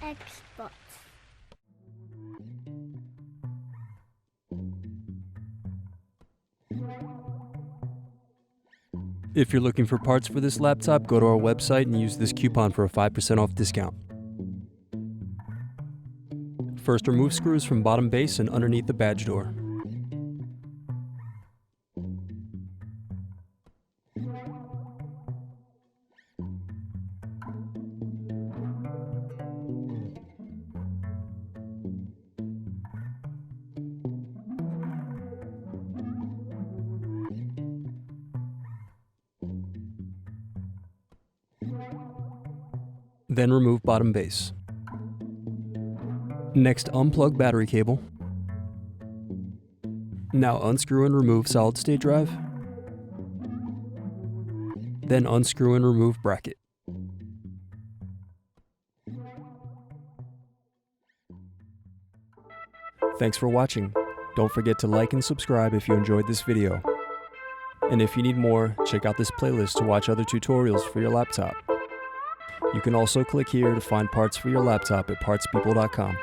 Xbox. If you're looking for parts for this laptop, go to our website and use this coupon for a 5% off discount. First, remove screws from bottom base and underneath the badge door. Then remove bottom base. Next, unplug battery cable. Now unscrew and remove solid state drive. Then unscrew and remove bracket. Thanks for watching. Don't forget to like and subscribe if you enjoyed this video. And if you need more, check out this playlist to watch other tutorials for your laptop. You can also click here to find parts for your laptop at partspeople.com.